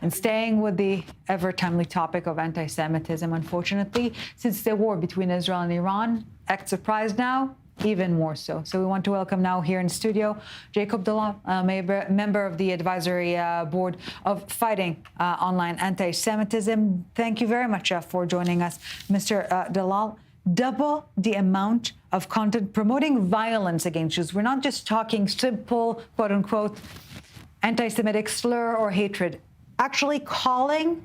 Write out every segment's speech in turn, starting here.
And staying with the ever-timely topic of anti-Semitism, unfortunately, since the war between Israel and Iran, act surprised now, even more so. So we want to welcome now here in studio Jacob Dallal, member of the advisory board of Fighting Online Anti-Semitism. Thank you very much for joining us, Mr. Dallal. Double the amount of content promoting violence against Jews. We're not just talking simple, quote unquote, anti-Semitic slur or hatred, actually calling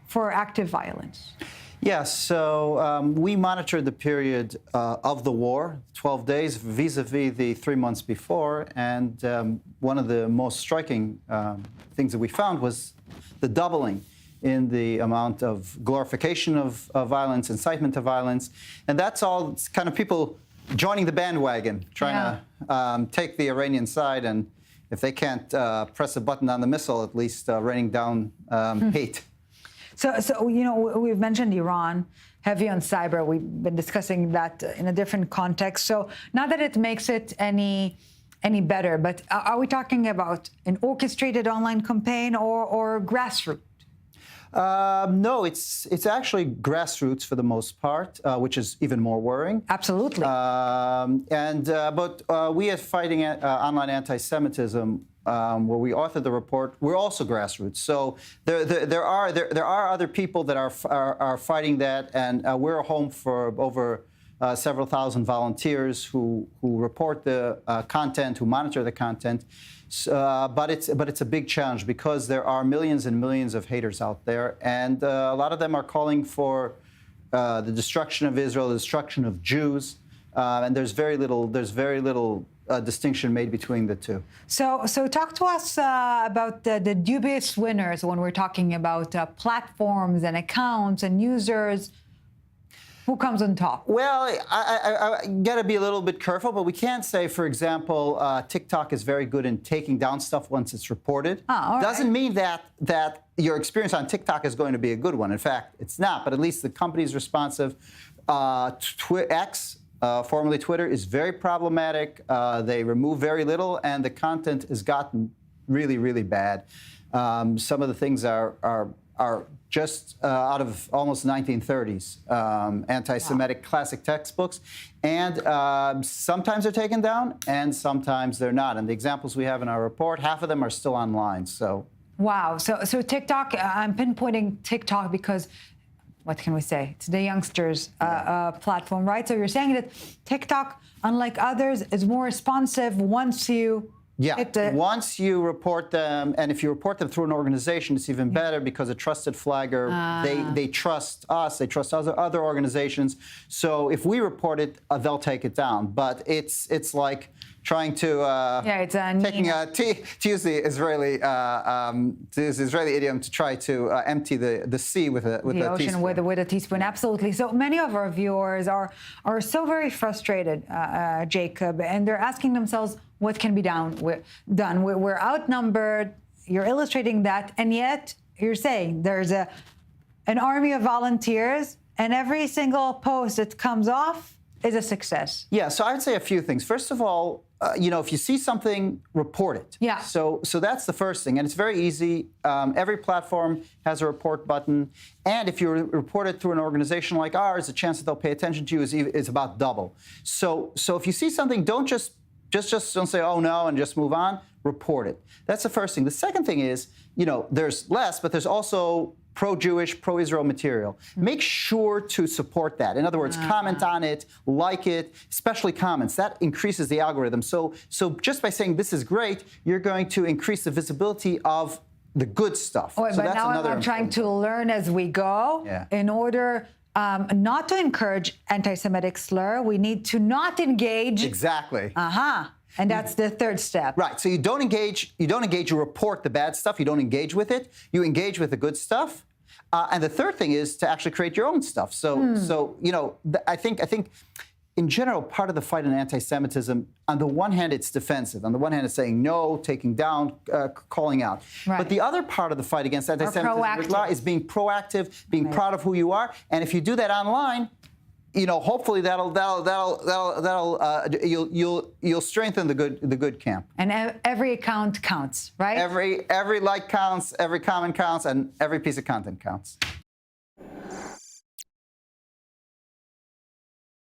for active violence. Yes, so we monitored the period of the war, 12 days, vis-a-vis the 3 months before, and one of the most striking things that we found was the doubling in the amount of glorification of violence, incitement to violence, and that's all kind of people joining the bandwagon, trying to take the Iranian side, and if they can't press a button on the missile, at least raining down hate. So, you know, we've mentioned Iran, heavy on cyber. We've been discussing that in a different context. So not that it makes it any better, but are we talking about an orchestrated online campaign or grassroots? No, it's actually grassroots for the most part, which is even more worrying. Absolutely. But we at Fighting Online Anti-Semitism, where we authored the report, we're also grassroots. So there are other people that are fighting that, and we're a home for over several thousand volunteers who report the content, who monitor the content. But it's a big challenge because there are millions and millions of haters out there, and a lot of them are calling for the destruction of Israel, the destruction of Jews, and there's very little distinction made between the two. So talk to us about the dubious winners when we're talking about platforms and accounts and users. Who comes on top? Well, I got to be a little bit careful, but we can't say, for example, TikTok is very good in taking down stuff once it's reported. Doesn't mean that your experience on TikTok is going to be a good one. In fact, it's not, but at least the company's responsive. X, formerly Twitter, is very problematic. They remove very little, and the content has gotten really, really bad. Some of the things are just out of almost 1930s, anti-Semitic classic textbooks. And sometimes they're taken down, and sometimes they're not. And the examples we have in our report, half of them are still online. So, wow. So TikTok, I'm pinpointing TikTok because, what can we say? It's the youngsters' platform, right? So you're saying that TikTok, unlike others, is more responsive once you... Once you report them, and if you report them through an organization, it's even better because a trusted flagger, they trust us, they trust other organizations. So if we report it, they'll take it down. But it's like trying to to use the Israeli idiom to try to empty the sea with a ocean teaspoon. with a teaspoon. Absolutely. So many of our viewers are so very frustrated, Jacob, and they're asking themselves, what can be done? We're outnumbered. You're illustrating that, and yet you're saying there's an army of volunteers, and every single post that comes off is a success. Yeah, so I would say a few things. First of all, if you see something, report it. Yeah. So that's the first thing, and it's very easy. Every platform has a report button, and if you report it through an organization like ours, the chance that they'll pay attention to you is about double. So if you see something, don't just don't say, oh no, and just move on. Report it. That's the first thing. The second thing is, there's less, but there's also pro-Jewish, pro-Israel material. Make sure to support that. In other words, comment on it, like it, especially comments. That increases the algorithm. So just by saying this is great, you're going to increase the visibility of the good stuff. But now I'm trying to learn as we go in order not to encourage anti-Semitic slur. We need to not engage. Exactly. And that's the third step. Right. So you don't engage, you report the bad stuff, you don't engage with it, you engage with the good stuff. And the third thing is to actually create your own stuff. So I think in general, part of the fight on anti-Semitism, on the one hand, it's defensive. On the one hand, it's saying no, taking down, calling out. Right. But the other part of the fight against anti-Semitism is being proactive, being proud of who you are. And if you do that online, hopefully you'll strengthen the good camp. And every account counts, right? Every like counts, every comment counts, and every piece of content counts.